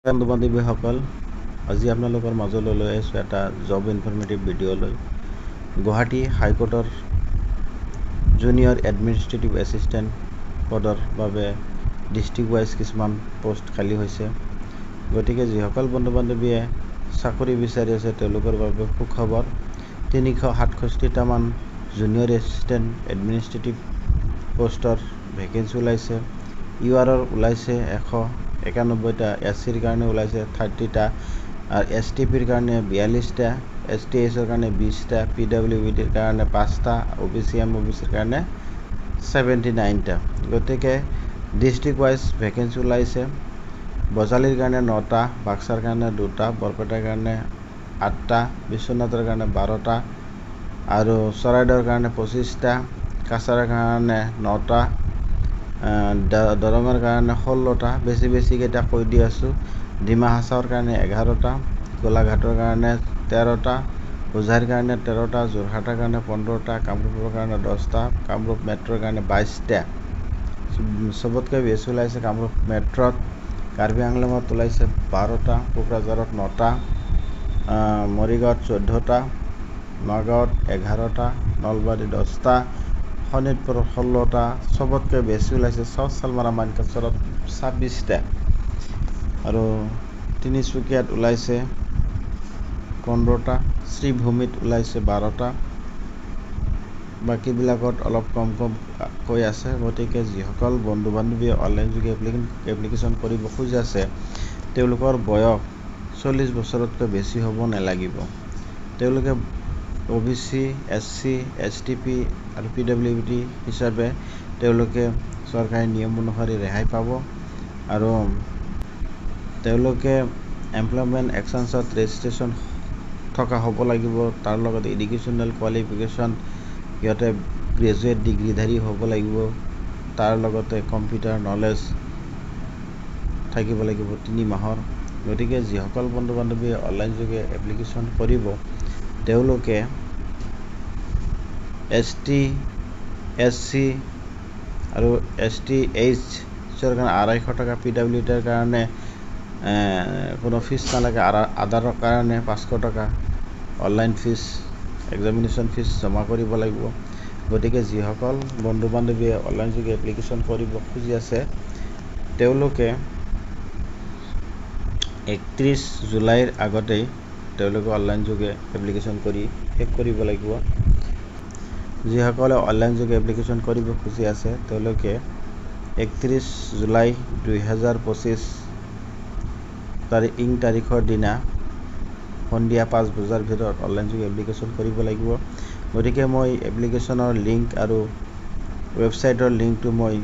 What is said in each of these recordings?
বন্ধু বান্ধৱীসকল, আজি আপোনালোকৰ মাজলৈ লৈ আহিছোঁ এটা জব ইনফৰ্মেটিভ ভিডিঅ' লৈ। গুৱাহাটী হাইকোৰ্টৰ জুনিয়ৰ এডমিনিষ্ট্ৰেটিভ এছিষ্টেণ্ট পদৰ বাবে ডিষ্ট্ৰিক্ট ৱাইজ কিছুমান পোষ্ট খালী হৈছে। গতিকে যিসকল বন্ধু বান্ধৱীয়ে চাকৰি বিচাৰি আছে তেওঁলোকৰ বাবে সুখবৰ। 367টামান জুনিয়ৰ এছিষ্টেণ্ট এডমিনিষ্ট্ৰেটিভ পোষ্টৰ ভেকেঞ্চি ওলাইছে। URৰ ওলাইছে 191টা, SCৰ কাৰণে ওলাইছে 30টা, আৰু STPৰ কাৰণে 42টা, STHৰ কাৰণে 20টা, PWBTৰ কাৰণে 5টা, OBC MOBCৰ কাৰণে 79টা। গতিকে ডিষ্ট্ৰিক্ট ৱাইজ ভেকেঞ্চি ওলাইছে। বজালীৰ কাৰণে 9টা, বাক্সাৰ কাৰণে 2টা, বৰপেটাৰ কাৰণে 8টা, বিশ্বনাথৰ কাৰণে 12টা, আৰু চৰাইদেউৰ কাৰণে 25টা, কাছাৰৰ কাৰণে 9টা, দৰঙৰ কাৰণে 16টা, বেছিকেইটা কৈ দি আছোঁ। ডিমা হাছাওৰ কাৰণে 11টা, গোলাঘাটৰ কাৰণে 13টা, হোজাইৰ কাৰণে 13টা, যোৰহাটৰ কাৰণে 15টা, কামৰূপৰ কাৰণে 10টা, কামৰূপ মেট্ৰৰ কাৰণে 22টা। চবতকৈ বেছি ওলাইছে কামৰূপ মেট্ৰত। কাৰ্বি আংলঙত ওলাইছে 12টা, কোকৰাঝাৰত 9টা, মৰিগাঁৱত 14টা, নগাঁৱত 11টা, নলবাৰীত 10টা, শোণিতপুৰত 16টা। চবতকৈ বেছি ওলাইছে চালমাৰা মানকাচৰত 26টা, আৰু তিনিচুকীয়াত ওলাইছে 15টা, শ্ৰীভূমিত ওলাইছে 12টা। বাকীবিলাকত অলপ কমকৈ আছে। গতিকে যিসকল বন্ধু বান্ধৱীয়ে অনলাইন যোগে এপ্লিকেশ্যন কৰিব খোজি আছে তেওঁলোকৰ বয়স 40 বছৰতকৈ বেছি হ'ব নালাগিব। তেওঁলোকে OBC, SC, STP আৰু PWBT হিচাপে তেওঁলোকে চৰকাৰী নিয়ম অনুসৰি ৰেহাই পাব, আৰু তেওঁলোকে এমপ্লয়মেণ্ট এক্সচেঞ্জত ৰেজিষ্ট্ৰেশ্যন থকা হ'ব লাগিব। তাৰ লগতে এডুকেশ্যনেল কোৱালিফিকেশ্যন সিহঁতে গ্ৰেজুৱেট ডিগ্ৰীধাৰী হ'ব লাগিব। তাৰ লগতে কম্পিউটাৰ নলেজ থাকিব লাগিব 3 মাহৰ। গতিকে যিসকল বন্ধু বান্ধৱীয়ে অনলাইন যোগে এপ্লিকেশ্যন কৰিব তেওঁলোকে ST, SC আৰু STHৰ কাৰণে 250 টকা, PWBTৰ কাৰণে কোনো ফিজ নালাগে, আধাৰৰ কাৰণে 500 টকা অনলাইন ফিজ, এক্সামিনেশ্যন ফিজ জমা কৰিব লাগিব। গতিকে যিসকল বন্ধু বান্ধৱীয়ে অনলাইন যোগে এপ্লিকেশ্যন কৰিব খুজি আছে তেওঁলোকে 31 জুলাইৰ আগতেই তেওঁলোকে অনলাইন যোগে এপ্লিকেশ্যন কৰি শেষ কৰিব লাগিব। যিসকলে অনলাইন যোগে এপ্লিকেশ্যন কৰিব খুজি আছে তেওঁলোকে 31 জুলাই 2025 তাৰিখৰ দিনা সন্ধিয়া 5 বজাৰ ভিতৰত অনলাইন যোগে এপ্লিকেশ্যন কৰিব লাগিব। গতিকে মই এপ্লিকেশ্যনৰ লিংক আৰু ৱেবছাইটৰ লিংকটো মই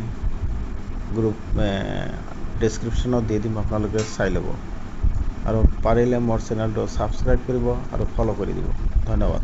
ডেছক্ৰিপশ্যনত দি দিম, আপোনালোকে চাই ল'ব, আৰু পাৰিলে মোৰ চেনেলটো ছাবস্ক্ৰাইব কৰিব আৰু ফ'ল' কৰি দিব। ধন্যবাদ।